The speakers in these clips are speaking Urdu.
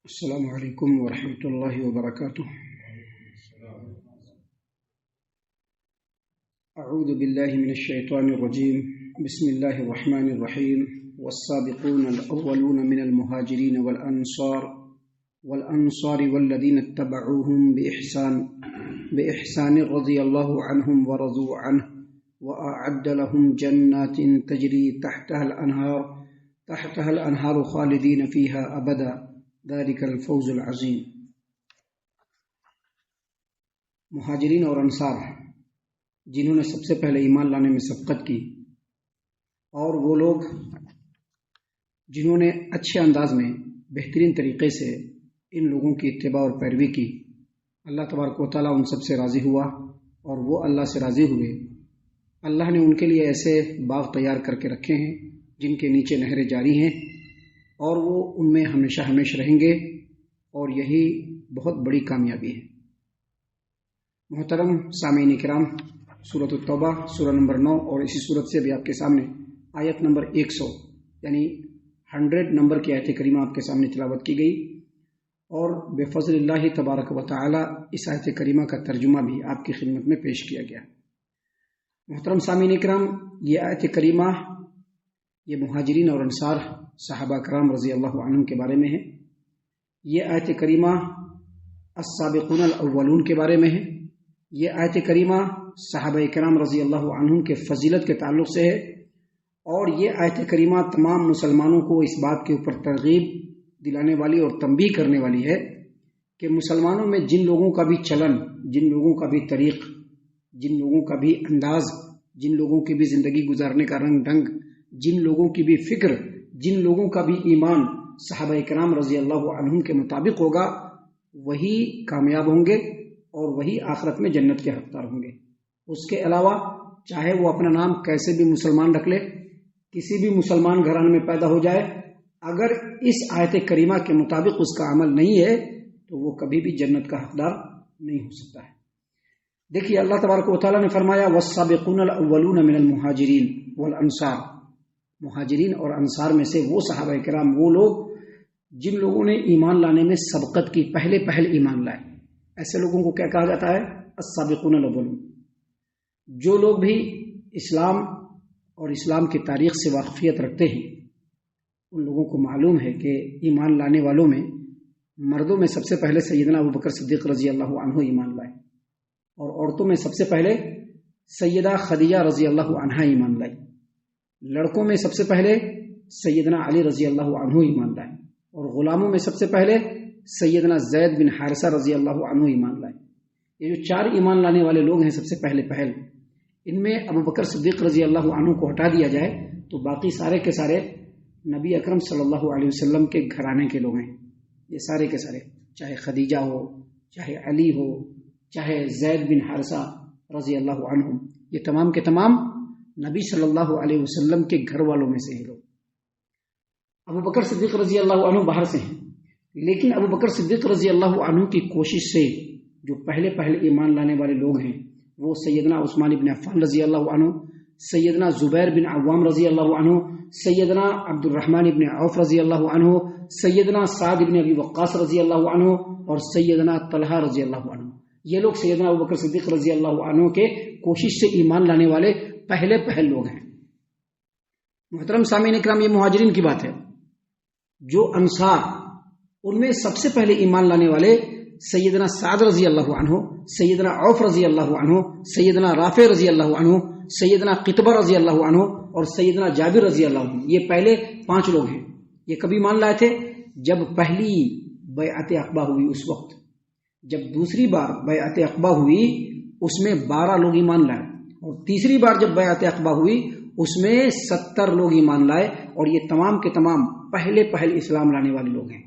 السلام علیکم ورحمۃ اللہ وبرکاتہ۔ اعوذ باللہ من الشیطان الرجیم، بسم اللہ الرحمن الرحیم۔ والسابقون الاولون من المہاجرین والانصار والذین اتبعوهم بإحسان رضی اللہ عنہم ورضوا عنہ وأعد لهم جنات تجری تحتها الانہار خالدین فیہا ابدا ذلك الفوز العظیم۔ مہاجرین اور انصار جنہوں نے سب سے پہلے ایمان لانے میں سبقت کی، اور وہ لوگ جنہوں نے اچھے انداز میں بہترین طریقے سے ان لوگوں کی اتباع اور پیروی کی، اللہ تبارک و تعالیٰ ان سب سے راضی ہوا اور وہ اللہ سے راضی ہوئے۔ اللہ نے ان کے لیے ایسے باغ تیار کر کے رکھے ہیں جن کے نیچے نہریں جاری ہیں، اور وہ ان میں ہمیشہ ہمیشہ رہیں گے، اور یہی بہت بڑی کامیابی ہے۔ محترم سامعین کرام، سورۃ التوبہ سورہ نمبر 9 اور اسی سورت سے بھی آپ کے سامنے آیت نمبر 100 یعنی 100 نمبر کی آیت کریمہ آپ کے سامنے تلاوت کی گئی، اور بفضل اللہ تبارک و تعالی اس آیت کریمہ کا ترجمہ بھی آپ کی خدمت میں پیش کیا گیا۔ محترم سامعین کرام، یہ آیت کریمہ یہ مہاجرین اور انصار صحابہ کرام رضی اللہ عنہم کے بارے میں ہے۔ یہ آیت کریمہ السابقون الاولون کے بارے میں ہے۔ یہ آیت کریمہ صحابہ کرام رضی اللہ عنہم کے فضیلت کے تعلق سے ہے، اور یہ آیت کریمہ تمام مسلمانوں کو اس بات کے اوپر ترغیب دلانے والی اور تنبیہ کرنے والی ہے کہ مسلمانوں میں جن لوگوں کا بھی چلن، جن لوگوں کا بھی طریق، جن لوگوں کا بھی انداز، جن لوگوں کی بھی زندگی گزارنے کا رنگ ڈھنگ، جن لوگوں کی بھی فکر، جن لوگوں کا بھی ایمان صحابہ کرام رضی اللہ عنہم کے مطابق ہوگا، وہی کامیاب ہوں گے اور وہی آخرت میں جنت کے حقدار ہوں گے۔ اس کے علاوہ چاہے وہ اپنا نام کیسے بھی مسلمان رکھ لے، کسی بھی مسلمان گھرانے میں پیدا ہو جائے، اگر اس آیت کریمہ کے مطابق اس کا عمل نہیں ہے تو وہ کبھی بھی جنت کا حقدار نہیں ہو سکتا ہے۔ دیکھیے، اللہ تبارک و تعالیٰ نے فرمایا والسابقون الاولون من المہاجرین والانصار، مہاجرین اور انصار میں سے وہ صحابہ کرام، وہ لوگ جن لوگوں نے ایمان لانے میں سبقت کی، پہلے ایمان لائے، ایسے لوگوں کو کیا کہا جاتا ہے؟ السابقون الاولون۔ جو لوگ بھی اسلام اور اسلام کی تاریخ سے واقفیت رکھتے ہیں، ان لوگوں کو معلوم ہے کہ ایمان لانے والوں میں مردوں میں سب سے پہلے سیدنا ابوبکر صدیق رضی اللہ عنہ ایمان لائے، اور عورتوں میں سب سے پہلے سیدہ خدیجہ رضی اللہ عنہا ایمان لائی، لڑکوں میں سب سے پہلے سیدنا علی رضی اللہ عنہ ایمان لائے، اور غلاموں میں سب سے پہلے سیدنا زید بن حارثہ رضی اللہ عنہ ایمان لائے۔ یہ جو 4 ایمان لانے والے لوگ ہیں سب سے پہل، ان میں ابوبکر صدیق رضی اللہ عنہ کو ہٹا دیا جائے تو باقی سارے کے سارے نبی اکرم صلی اللہ علیہ وسلم کے گھرانے کے لوگ ہیں۔ یہ سارے کے سارے، چاہے خدیجہ ہو، چاہے علی ہو، چاہے زید بن حارثہ رضی اللہ عنہ، یہ تمام کے تمام نبی صلی اللہ علیہ وسلم کے گھر والوں میں سے ہیں لوگ۔ ابوبکر صدیق رضی اللہ عنہ باہر سے ہیں، لیکن ابوبکر صدیق رضی اللہ عنہ کی کوشش سے جو پہلے ایمان لانے والے لوگ ہیں، وہ سیدنا عثمان بن عفان رضی اللہ عنہ، سیدنا زبیر بن عوام رضی اللہ عنہ، سیدنا عبد الرحمن بن عوف رضی اللہ عنہ، سیدنا سعد بن ابی وقاص رضی اللہ عنہ، اور سیدنا طلحہ رضی اللہ عنہ، یہ لوگ سیدنا ابوبکر صدیق رضی اللہ عنہ کے کوشش سے ایمان لانے والے پہلے لوگ ہیں۔ محترم سامعین کرام، یہ مہاجرین کی بات ہے۔ جو انصار، ان میں سب سے پہلے ایمان لانے والے سیدنا سعد رضی اللہ عنہ، سیدنا عوف رضی اللہ عنہ، سیدنا رافع رضی اللہ عنہ، سیدنا قطبہ رضی اللہ عنہ، اور سیدنا جابر رضی اللہ عنہ، یہ پہلے 5 لوگ ہیں۔ یہ کبھی مان لائے تھے؟ جب پہلی بیعت عقبہ ہوئی اس وقت۔ جب دوسری بار بیعت عقبہ ہوئی اس میں 12 لوگ ایمان لائے، اور تیسری بار جب بیعت عقبہ ہوئی اس میں 70 لوگ ایمان لائے، اور یہ تمام کے تمام پہلے اسلام لانے والے لوگ ہیں۔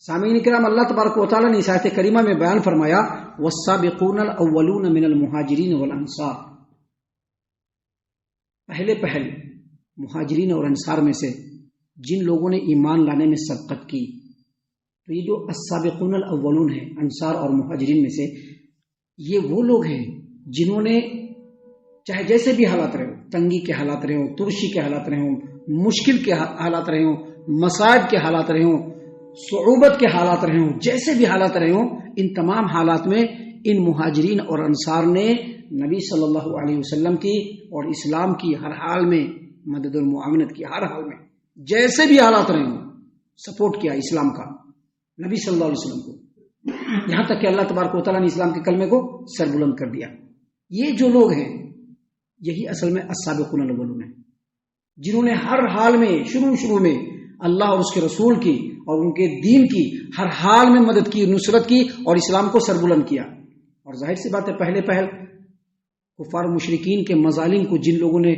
سامعین کرام، اللہ تبارک و تعالیٰ نے اس آیت کریمہ میں بیان فرمایا والسابقون الاولون من المہاجرین والانصار، پہلے مہاجرین اور انصار میں سے جن لوگوں نے ایمان لانے میں سبقت کی۔ تو یہ جو السابقون الاولون ہیں انصار اور مہاجرین میں سے، یہ وہ لوگ ہیں جنہوں نے چاہے جیسے بھی حالات رہے ہوں، تنگی کے حالات رہے ہوں، ترشی کے حالات رہے ہوں، مشکل کے حالات رہے ہوں، مصائب کے حالات رہے ہوں، صعوبت کے حالات رہے ہوں، جیسے بھی حالات رہے ہوں، ان تمام حالات میں ان مہاجرین اور انصار نے نبی صلی اللہ علیہ وسلم کی اور اسلام کی ہر حال میں مدد اور معاونت کی، ہر حال میں جیسے بھی حالات رہے ہوں سپورٹ کیا اسلام کا، نبی صلی اللہ علیہ وسلم کو، یہاں تک کہ اللہ تبارک و تعالیٰ نے اسلام کے کلمے کو سر بلند کر دیا۔ یہ جو لوگ ہیں یہی اصل میں السابقون الاولون ہیں، جنہوں نے ہر حال میں شروع میں اللہ اور اس کے رسول کی اور ان کے دین کی ہر حال میں مدد کی، نصرت کی اور اسلام کو سر بلند کیا۔ اور ظاہر سی بات ہے پہلے کفار و مشرکین کے مظالم کو جن لوگوں نے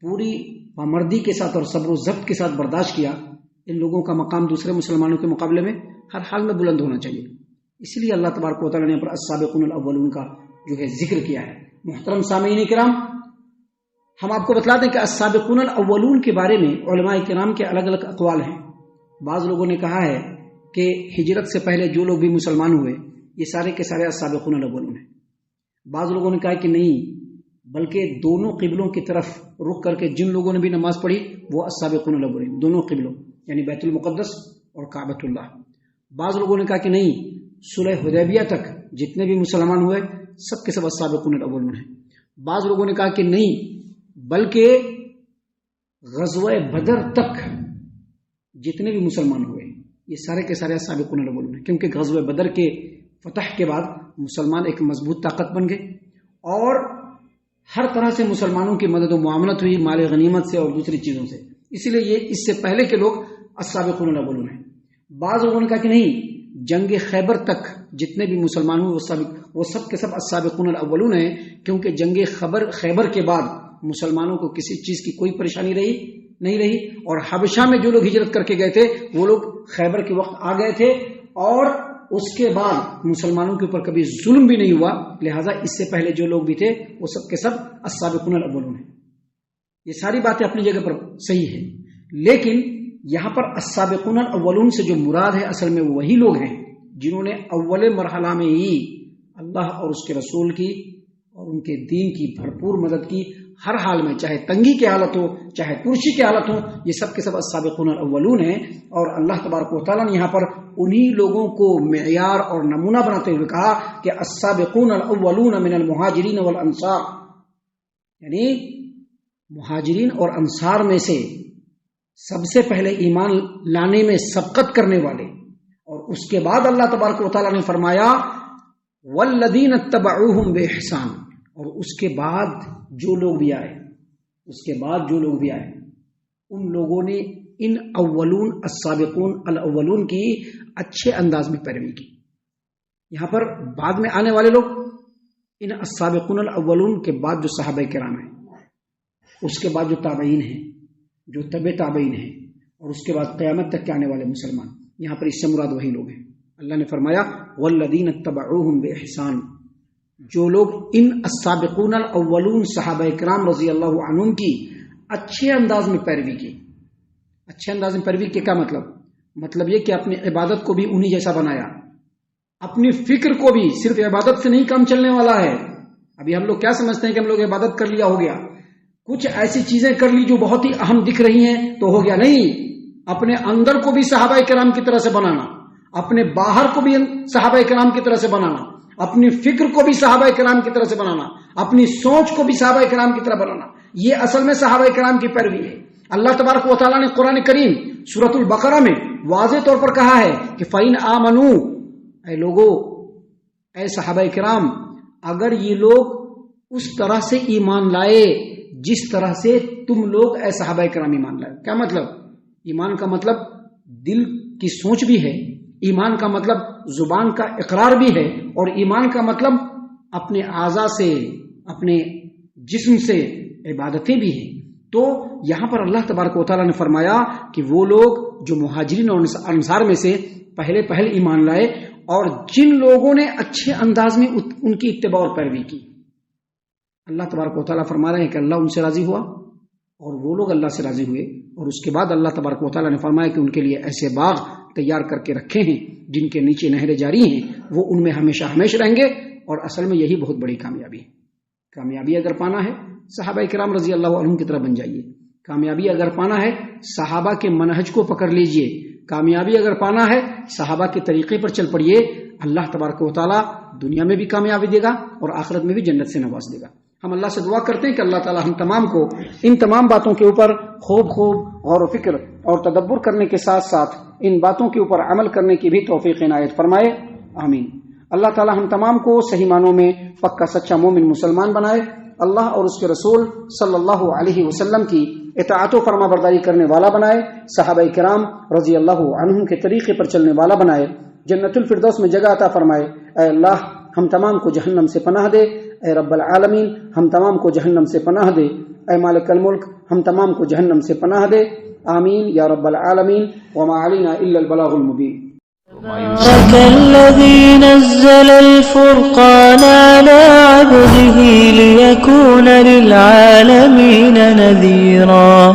پوری پامردی کے ساتھ اور صبر و ضبط کے ساتھ برداشت کیا، ان لوگوں کا مقام دوسرے مسلمانوں کے مقابلے میں ہر حال میں بلند ہونا چاہیے۔ اس لیے اللہ تبارک و تعالیٰ نے پر السابقون الاولون کا جو ہے ذکر کیا ہے۔ محترم سامعین کرام، ہم آپ کو بتلا دیں کہ السابقون الاولون کے بارے میں علماء کرام کے الگ الگ اقوال ہیں۔ بعض لوگوں نے کہا ہے کہ ہجرت سے پہلے جو لوگ بھی مسلمان ہوئے یہ سارے کے سارے السابقون الاولون ہیں۔ بعض لوگوں نے کہا کہ نہیں، بلکہ دونوں قبلوں کی طرف رخ کر کے جن لوگوں نے بھی نماز پڑھی وہ السابقون الاولون، دونوں قبلوں یعنی بیت المقدس اور کعبۃ اللہ۔ بعض لوگوں نے کہا کہ نہیں، صلح حدیبیہ تک جتنے بھی مسلمان ہوئے سب کے سب السابقون الاولون ہیں۔ بعض لوگوں نے کہا کہ نہیں، بلکہ غزوہ بدر تک جتنے بھی مسلمان ہوئے یہ سارے کے سارے السابقون الاولون ہیں، کیونکہ غزوہ بدر کے فتح کے بعد مسلمان ایک مضبوط طاقت بن گئے اور ہر طرح سے مسلمانوں کی مدد و معاونت ہوئی، مال غنیمت سے اور دوسری چیزوں سے، اسی لیے یہ اس سے پہلے کے لوگ السابقون الاولون ہیں۔ بعض لوگوں نے کہا کہ نہیں، جنگ خیبر تک جتنے بھی مسلمان ہوئے وہ سب کے سب السابقون الاولون ہیں، کیونکہ جنگ خیبر کے بعد مسلمانوں کو کسی چیز کی کوئی پریشانی نہیں رہی، اور حبشہ میں جو لوگ ہجرت کر کے گئے تھے وہ لوگ خیبر کے وقت آ گئے تھے اور اس کے بعد مسلمانوں کے اوپر کبھی ظلم بھی نہیں ہوا، لہٰذا اس سے پہلے جو لوگ بھی تھے وہ سب کے سب السابقون الاولون ہیں۔ یہ ساری باتیں اپنی جگہ پر صحیح ہیں، لیکن یہاں پر السابقون الاولون سے جو مراد ہے اصل میں وہی لوگ ہیں جنہوں نے اول مرحلہ میں ہی اللہ اور اس کے رسول کی اور ان کے دین کی بھرپور مدد کی، ہر حال میں، چاہے تنگی کی حالت ہو چاہے کرسی کی حالت ہو، یہ سب کے سب السابقون الاولون ہیں۔ اور اللہ تبارک و تعالیٰ نے یہاں پر انہی لوگوں کو معیار اور نمونہ بناتے ہوئے کہا کہ السابقون الاولون من المہاجرین والانصار، یعنی مہاجرین اور انصار میں سے سب سے پہلے ایمان لانے میں سبقت کرنے والے، اور اس کے بعد اللہ تبارک و تعالیٰ نے فرمایا والذین اتبعوہم بإحسان، اور اس کے بعد جو لوگ بھی آئے ان لوگوں نے ان اولون السابقون الاولون کی اچھے انداز میں پیروی کی۔ یہاں پر بعد میں آنے والے لوگ ان السابقون الاولون کے بعد جو صحابہ کرام ہیں، اس کے بعد جو تابعین ہیں، جو تبع تابعین ہیں، اور اس کے بعد قیامت تک کے آنے والے مسلمان، یہاں پر اس سے مراد وہی لوگ ہیں۔ اللہ نے فرمایا والذین اتبعوہم بإحسان، جو لوگ ان السابقون الاولون صحابہ کرام رضی اللہ عنہم کی اچھے انداز میں پیروی کی۔ اچھے انداز میں پیروی کے کیا مطلب یہ کہ اپنی عبادت کو بھی انہی جیسا بنایا، اپنی فکر کو بھی صرف عبادت سے نہیں کام چلنے والا ہے۔ ابھی ہم لوگ کیا سمجھتے ہیں کہ ہم لوگ عبادت کر لیا ہو گیا، کچھ ایسی چیزیں کر لی جو بہت ہی اہم دکھ رہی ہیں تو ہو گیا، نہیں، اپنے اندر کو بھی صحابہ کرام کی طرح سے بنانا، اپنے باہر کو بھی صحابہ کرام کی طرح سے بنانا، اپنی فکر کو بھی صحابہ کرام کی طرح سے بنانا، اپنی سوچ کو بھی صحابہ کرام کی طرح بنانا، یہ اصل میں صحابہ کرام کی پیروی ہے۔ اللہ تبارک و تعالیٰ نے قرآن کریم سورۃ البقرہ میں واضح طور پر کہا ہے کہ فَإِنْ آمَنُوا، اے لوگو، اے صحابہ کرام، اگر یہ لوگ اس طرح سے ایمان لائے جس طرح سے تم لوگ اے صحابہ کرام ایمان لائے۔ کیا مطلب؟ ایمان کا مطلب دل کی سوچ بھی ہے، ایمان کا مطلب زبان کا اقرار بھی ہے، اور ایمان کا مطلب اپنے اعضاء سے، اپنے جسم سے عبادتیں بھی ہیں۔ تو یہاں پر اللہ تبارک و تعالیٰ نے فرمایا کہ وہ لوگ جو مہاجرین اور انصار میں سے پہلے ایمان لائے اور جن لوگوں نے اچھے انداز میں ان کی اتباع اور پیروی کی، اللہ تبارک و تعالیٰ فرما رہے ہیں کہ اللہ ان سے راضی ہوا اور وہ لوگ اللہ سے راضی ہوئے، اور اس کے بعد اللہ تبارک و تعالیٰ نے فرمایا کہ ان کے لیے ایسے باغ تیار کر کے رکھے ہیں جن کے نیچے نہریں جاری ہیں، وہ ان میں ہمیشہ رہیں گے۔ اور اصل میں یہی بہت بڑی کامیابی ہے۔ کامیابی اگر پانا ہے صحابہ کرام رضی اللہ عنہم کی طرح بن جائیے، کامیابی اگر پانا ہے صحابہ کے منہج کو پکڑ لیجئے، کامیابی اگر پانا ہے صحابہ کے طریقے پر چل پڑیے، اللہ تبارک و تعالیٰ دنیا میں بھی کامیابی دے گا اور آخرت میں بھی جنت سے نواز دے گا۔ ہم اللہ سے دعا کرتے ہیں کہ اللہ تعالیٰ ہم تمام کو ان تمام باتوں کے اوپر خوب غور و فکر اور تدبر کرنے کے ساتھ ساتھ ان باتوں کے اوپر عمل کرنے کی بھی توفیق عنایت فرمائے، آمین۔ اللہ تعالیٰ ہم تمام کو صحیح معنوں میں پکا سچا مومن مسلمان بنائے، اللہ اور اس کے رسول صلی اللہ علیہ وسلم کی اطاعت و فرما برداری کرنے والا بنائے، صحابہ کرام رضی اللہ عنہم کے طریقے پر چلنے والا بنائے، جنت الفردوس میں جگہ عطا فرمائے۔ اے اللہ ہم تمام کو جہنم سے پناہ دے، اے رب العالمین ہم تمام کو جہنم سے پناہ دے، اے مالک الملک ہم تمام کو جہنم سے پناہ دے، آمین یا رب العالمین۔ وما علینا الا البلاغ المبین۔ تبارك الذي نزل الفرقان على عبده ليكون للعالمين نذيرا